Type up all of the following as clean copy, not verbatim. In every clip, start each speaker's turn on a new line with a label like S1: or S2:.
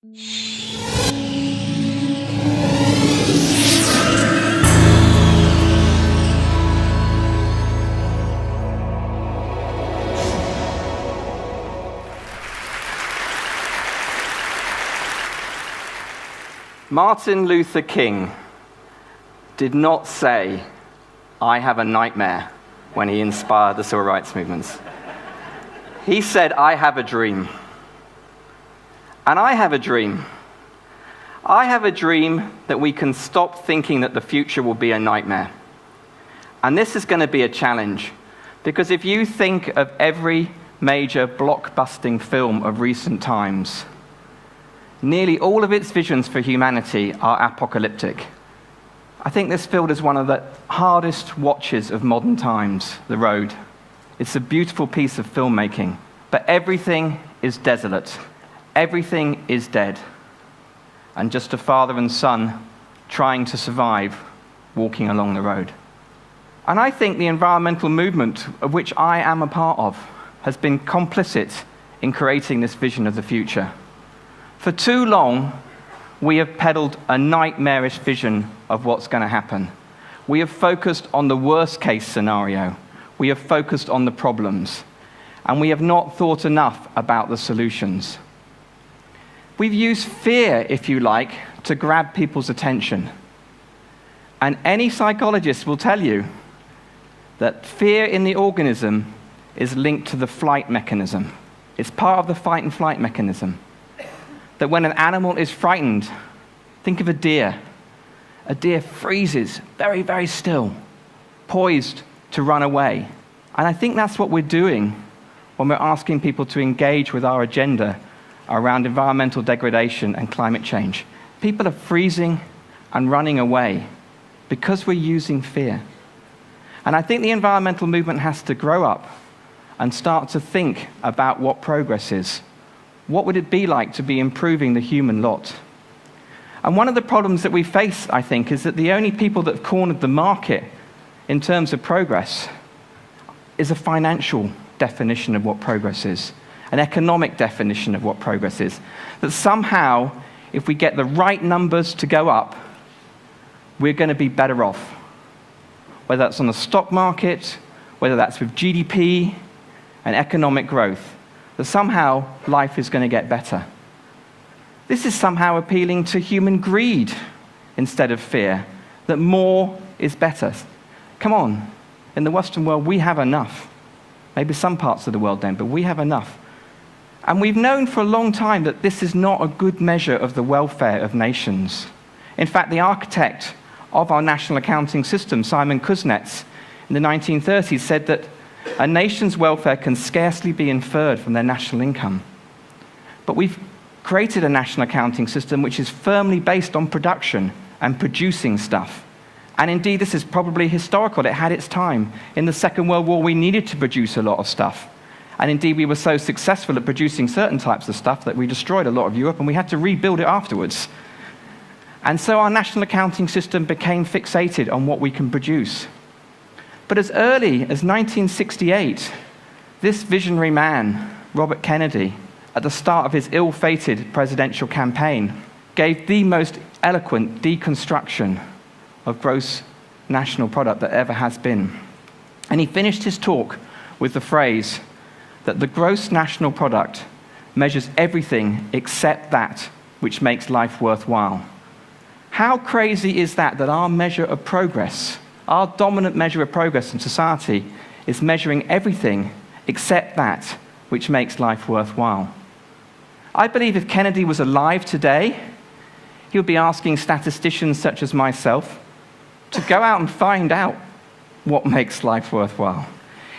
S1: Martin Luther King did not say, "I have a nightmare," when he inspired the civil rights movements. He said, "I have a dream." And I have a dream. I have a dream that we can stop thinking that the future will be a nightmare. And this is going to be a challenge, because if you think of every major blockbusting film of recent times, nearly all of its visions for humanity are apocalyptic. I think this film is one of the hardest watches of modern times, The Road. It's a beautiful piece of filmmaking, but everything is desolate. Everything is dead. And just a father and son trying to survive, walking along the road. And I think the environmental movement, of which I am a part of, has been complicit in creating this vision of the future. For too long, we have peddled a nightmarish vision of what's going to happen. We have focused on the worst-case scenario. We have focused on the problems. And we have not thought enough about the solutions. We've used fear, if you like, to grab people's attention. And any psychologist will tell you that fear in the organism is linked to the flight mechanism. It's part of the fight and flight mechanism. That when an animal is frightened, think of a deer. A deer freezes very, very still, poised to run away. And I think that's what we're doing when we're asking people to engage with our agenda around environmental degradation and climate change. People are freezing and running away because we're using fear. And I think the environmental movement has to grow up and start to think about what progress is. What would it be like to be improving the human lot? And one of the problems that we face, I think, is that the only people that have cornered the market in terms of progress is a financial definition of what progress is, an economic definition of what progress is. That somehow, if we get the right numbers to go up, we're going to be better off. Whether that's on the stock market, whether that's with GDP and economic growth. That somehow life is going to get better. This is somehow appealing to human greed instead of fear, that more is better. Come on, in the Western world we have enough. Maybe some parts of the world don't, but we have enough. And we've known for a long time that this is not a good measure of the welfare of nations. In fact, the architect of our national accounting system, Simon Kuznets, in the 1930s said that a nation's welfare can scarcely be inferred from their national income. But we've created a national accounting system which is firmly based on production and producing stuff. And indeed, this is probably historical. It had its time. In the Second World War, we needed to produce a lot of stuff. And indeed, we were so successful at producing certain types of stuff that we destroyed a lot of Europe, and we had to rebuild it afterwards. And so our national accounting system became fixated on what we can produce. But as early as 1968, this visionary man, Robert Kennedy, at the start of his ill-fated presidential campaign, gave the most eloquent deconstruction of gross national product that ever has been. And he finished his talk with the phrase that the gross national product measures everything except that which makes life worthwhile. How crazy is that our measure of progress, our dominant measure of progress in society, is measuring everything except that which makes life worthwhile? I believe if Kennedy was alive today, he would be asking statisticians such as myself to go out and find out what makes life worthwhile.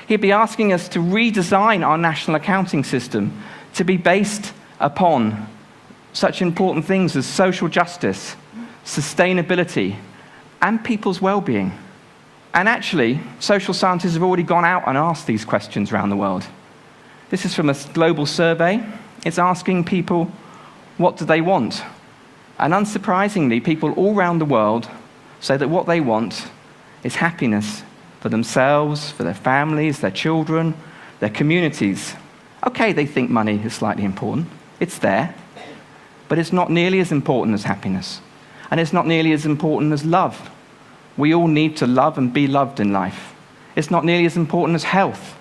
S1: He'd be asking us to redesign our national accounting system to be based upon such important things as social justice, sustainability, and people's well-being. And actually, social scientists have already gone out and asked these questions around the world. This is from a global survey. It's asking people, what do they want? And unsurprisingly, people all around the world say that what they want is happiness for themselves, for their families, their children, their communities. Okay, they think money is slightly important. It's there. but it's not nearly as important as happiness. And it's not nearly as important as love. We all need to love and be loved in life. It's not nearly as important as health.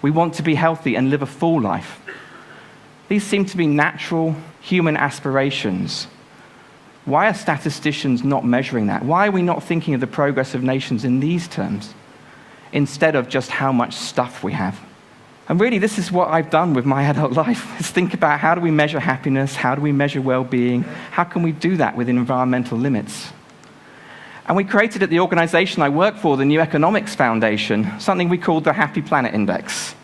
S1: We want to be healthy and live a full life. These seem to be natural human aspirations. Why are statisticians not measuring that? Why are we not thinking of the progress of nations in these terms, instead of just how much stuff we have? And really, this is what I've done with my adult life, is think about how do we measure happiness, how do we measure well-being, how can we do that within environmental limits? And we created at the organization I work for, the New Economics Foundation, something we called the Happy Planet Index.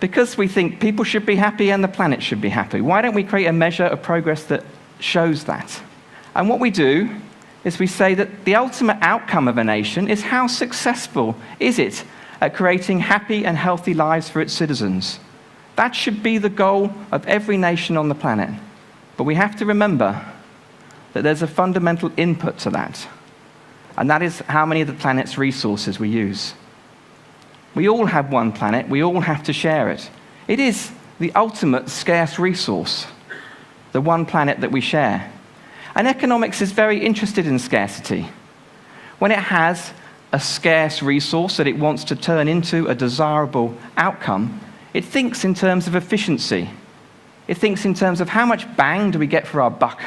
S1: Because we think people should be happy and the planet should be happy, why don't we create a measure of progress that shows that? And what we do is we say that the ultimate outcome of a nation is how successful is it at creating happy and healthy lives for its citizens. That should be the goal of every nation on the planet. But we have to remember that there's a fundamental input to that, and that is how many of the planet's resources we use. We all have one planet, we all have to share it. It is the ultimate scarce resource, the one planet that we share. And economics is very interested in scarcity. When it has a scarce resource that it wants to turn into a desirable outcome, it thinks in terms of efficiency. It thinks in terms of how much bang do we get for our buck.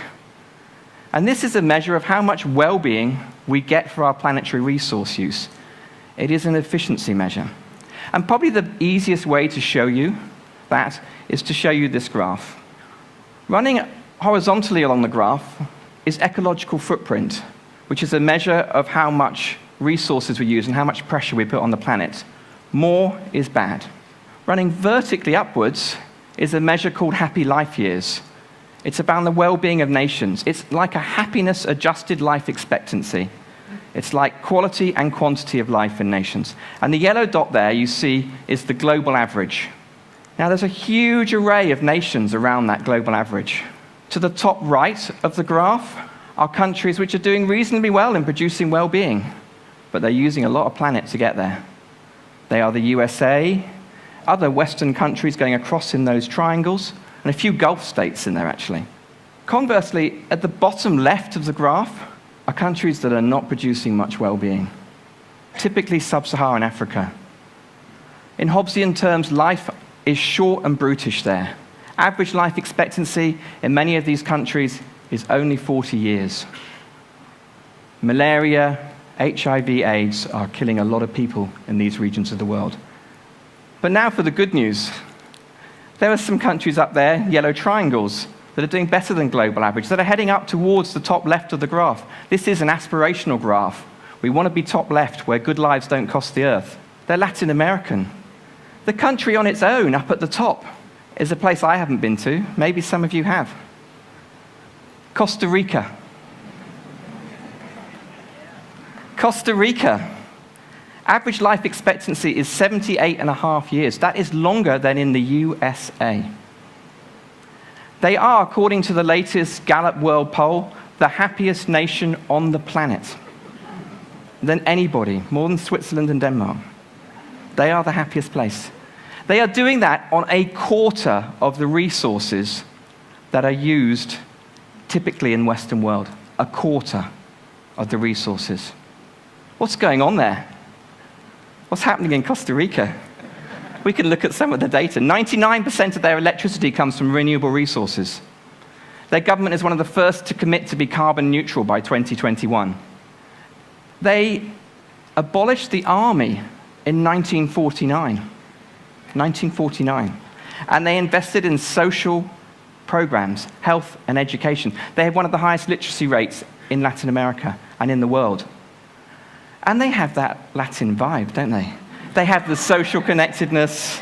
S1: And this is a measure of how much well-being we get for our planetary resource use. It is an efficiency measure. And probably the easiest way to show you that is to show you this graph. Running horizontally along the graph is ecological footprint, which is a measure of how much resources we use and how much pressure we put on the planet. More is bad. Running vertically upwards is a measure called happy life years. It's about the well-being of nations. It's like a happiness-adjusted life expectancy. It's like quality and quantity of life in nations. And the yellow dot there you see is the global average. Now there's a huge array of nations around that global average. To the top right of the graph are countries which are doing reasonably well in producing well-being, but they're using a lot of planet to get there. They are the USA, other Western countries going across in those triangles, and a few Gulf states in there, actually. Conversely, at the bottom left of the graph are countries that are not producing much well-being, typically sub-Saharan Africa. In Hobbesian terms, life is short and brutish there. Average life expectancy in many of these countries is only 40 years. Malaria, HIV/AIDS are killing a lot of people in these regions of the world. But now for the good news. There are some countries up there, yellow triangles, that are doing better than global average, that are heading up towards the top left of the graph. This is an aspirational graph. We want to be top left, where good lives don't cost the earth. They're Latin American. The country on its own, up at the top, is a place I haven't been to. Maybe some of you have. Costa Rica. Costa Rica. Average life expectancy is 78.5 years. That is longer than in the USA. They are, according to the latest Gallup World Poll, the happiest nation on the planet than anybody, more than Switzerland and Denmark. They are the happiest place. They are doing that on a quarter of the resources that are used typically in Western world. A quarter of the resources. What's going on there? What's happening in Costa Rica? We can look at some of the data. 99% of their electricity comes from renewable resources. Their government is one of the first to commit to be carbon neutral by 2021. They abolished the army in 1949. 1949. And they invested in social programs, health and education. They have one of the highest literacy rates in Latin America and in the world. And they have that Latin vibe, don't they? They have the social connectedness.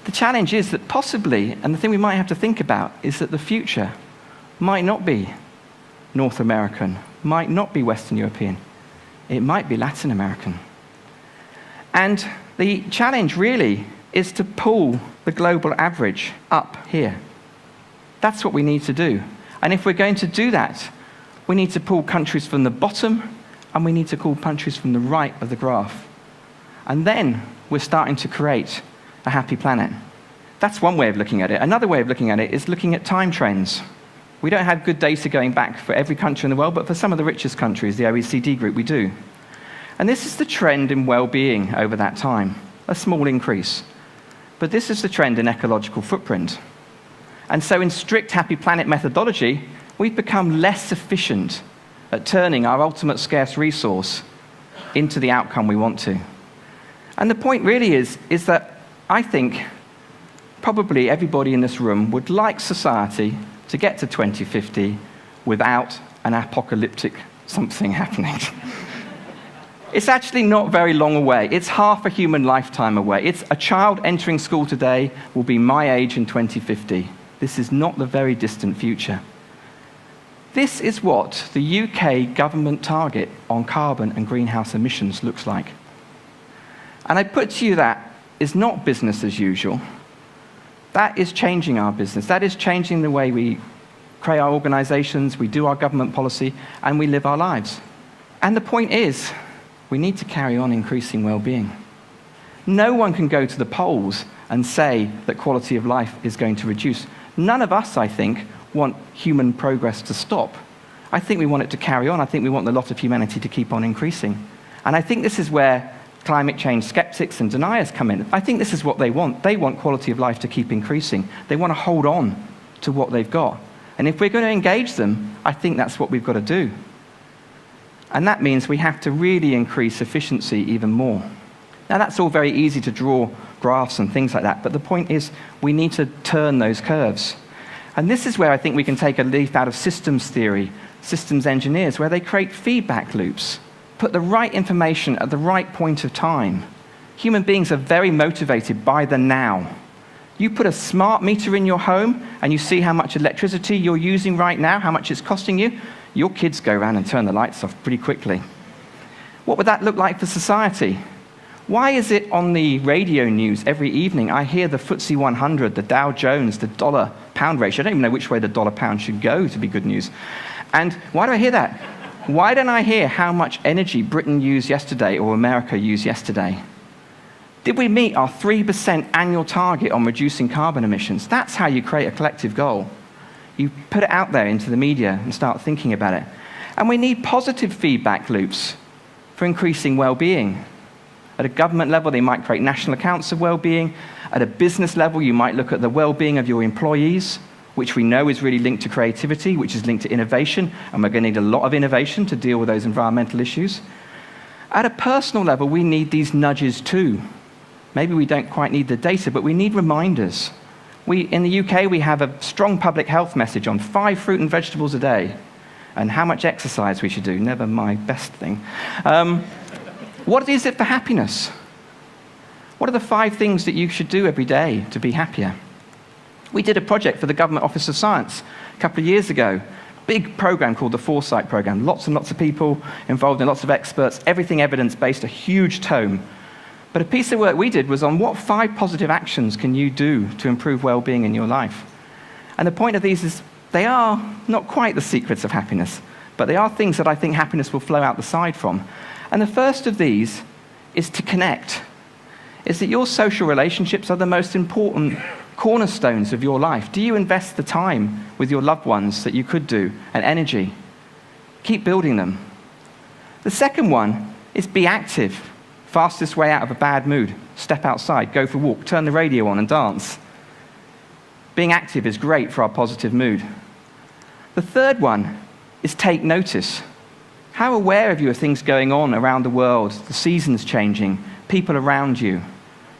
S1: The challenge is that possibly, and the thing we might have to think about, is that the future might not be North American, might not be Western European. It might be Latin American. And the challenge really is to pull the global average up here. That's what we need to do. And if we're going to do that, we need to pull countries from the bottom, and we need to pull countries from the right of the graph. And then we're starting to create a happy planet. That's one way of looking at it. Another way of looking at it is looking at time trends. We don't have good data going back for every country in the world, but for some of the richest countries, the OECD group, we do. And this is the trend in well-being over that time, a small increase. But this is the trend in ecological footprint. And so in strict Happy Planet methodology, we've become less efficient at turning our ultimate scarce resource into the outcome we want to. And the point really is that I think probably everybody in this room would like society to get to 2050 without an apocalyptic something happening. It's actually not very long away. It's half a human lifetime away. It's a child entering school today will be my age in 2050. This is not the very distant future. This is what the UK government target on carbon and greenhouse emissions looks like. And I put to you that is not business as usual. That is changing our business. That is changing the way we create our organizations, we do our government policy, and we live our lives. And the point is, we need to carry on increasing well-being. No one can go to the polls and say that quality of life is going to reduce. None of us, I think, want human progress to stop. I think we want it to carry on. I think we want the lot of humanity to keep on increasing. And I think this is where climate change skeptics and deniers come in. I think this is what they want. They want quality of life to keep increasing. They want to hold on to what they've got. And if we're going to engage them, I think that's what we've got to do. And that means we have to really increase efficiency even more. Now, that's all very easy to draw graphs and things like that, but the point is we need to turn those curves. And this is where I think we can take a leaf out of systems theory, systems engineers, where they create feedback loops, put the right information at the right point of time. Human beings are very motivated by the now. You put a smart meter in your home and you see how much electricity you're using right now, how much it's costing you, your kids go around and turn the lights off pretty quickly. What would that look like for society? Why is it on the radio news every evening I hear the FTSE 100, the Dow Jones, the dollar-pound ratio? I don't even know which way the dollar-pound should go to be good news. And why do I hear that? Why don't I hear how much energy Britain used yesterday or America used yesterday? Did we meet our 3% annual target on reducing carbon emissions? That's how you create a collective goal. You put it out there into the media and start thinking about it. And we need positive feedback loops for increasing well-being. At a government level, they might create national accounts of well-being. At a business level, you might look at the well-being of your employees, which we know is really linked to creativity, which is linked to innovation, and we're going to need a lot of innovation to deal with those environmental issues. At a personal level, we need these nudges too. Maybe we don't quite need the data, but we need reminders. In the UK, we have a strong public health message on 5 fruit and vegetables a day, and how much exercise we should do, never my best thing. What is it for happiness? What are the 5 things that you should do every day to be happier? We did a project for the Government Office of Science a couple of years ago. Big program called the Foresight Program. Lots and lots of people involved and lots of experts, everything evidence-based, a huge tome. But a piece of work we did was on what 5 positive actions can you do to improve well-being in your life? And the point of these is they are not quite the secrets of happiness, but they are things that I think happiness will flow out the side from. And the first of these is to connect. Is that your social relationships are the most important cornerstones of your life. Do you invest the time with your loved ones that you could do, and energy? Keep building them. The second one is be active. Fastest way out of a bad mood. Step outside, go for a walk, turn the radio on and dance. Being active is great for our positive mood. The third one is take notice. How aware are you of things going on around the world, the seasons changing, people around you?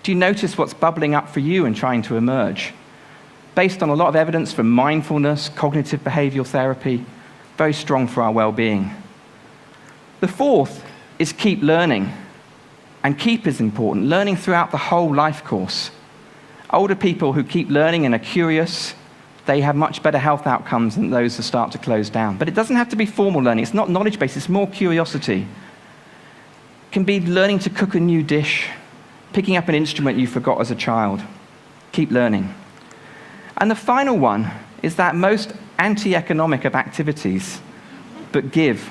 S1: Do you notice what's bubbling up for you and trying to emerge? Based on a lot of evidence from mindfulness, cognitive behavioral therapy, very strong for our well-being. The fourth is keep learning. And keep is important, learning throughout the whole life course. Older people who keep learning and are curious, they have much better health outcomes than those who start to close down. But it doesn't have to be formal learning. It's not knowledge-based. It's more curiosity. It can be learning to cook a new dish, picking up an instrument you forgot as a child. Keep learning. And the final one is that most anti-economic of activities, but give.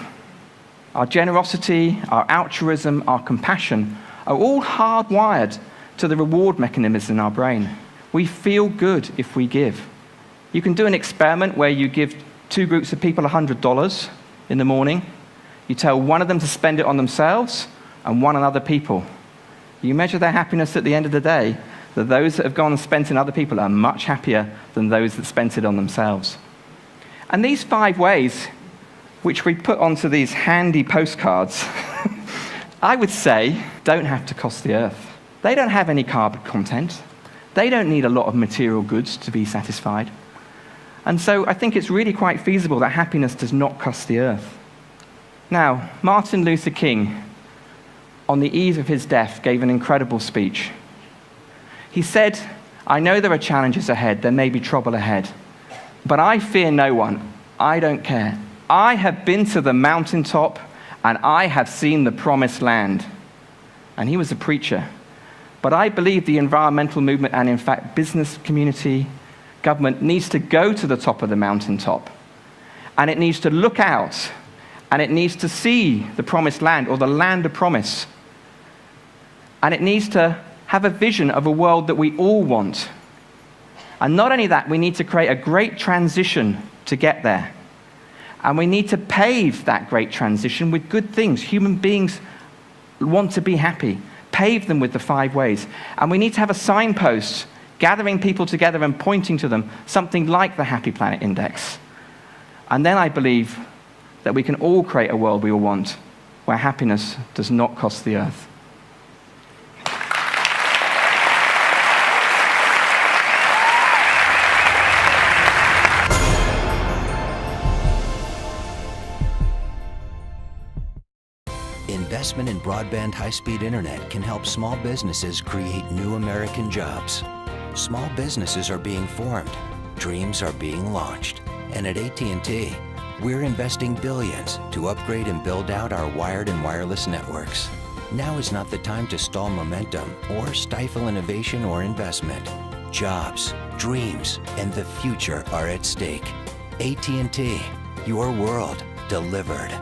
S1: Our generosity, our altruism, our compassion are all hardwired to the reward mechanisms in our brain. We feel good if we give. You can do an experiment where you give 2 groups of people $100 in the morning. You tell one of them to spend it on themselves and one on other people. You measure their happiness at the end of the day, that those that have gone and spent it on other people are much happier than those that spent it on themselves. And these 5 ways, which we put onto these handy postcards, I would say don't have to cost the earth. They don't have any carbon content. They don't need a lot of material goods to be satisfied. And so I think it's really quite feasible that happiness does not cost the earth. Now, Martin Luther King, on the eve of his death, gave an incredible speech. He said, "I know there are challenges ahead, there may be trouble ahead, but I fear no one. I don't care. I have been to the mountaintop and I have seen the promised land." And he was a preacher. But I believe the environmental movement, and in fact business community, government, needs to go to the top of the mountaintop. And it needs to look out, and it needs to see the promised land, or the land of promise. And it needs to have a vision of a world that we all want. And not only that, we need to create a great transition to get there. And we need to pave that great transition with good things. Human beings want to be happy. Pave them with the 5 ways. And we need to have a signpost gathering people together and pointing to them, something like the Happy Planet Index. And then I believe that we can all create a world we all want, where happiness does not cost the earth.
S2: Investment in broadband high-speed internet can help small businesses create new American jobs. Small businesses are being formed, dreams are being launched, and at AT&T, we're investing billions to upgrade and build out our wired and wireless networks. Now is not the time to stall momentum or stifle innovation or investment. Jobs, dreams, and the future are at stake. AT&T, your world delivered.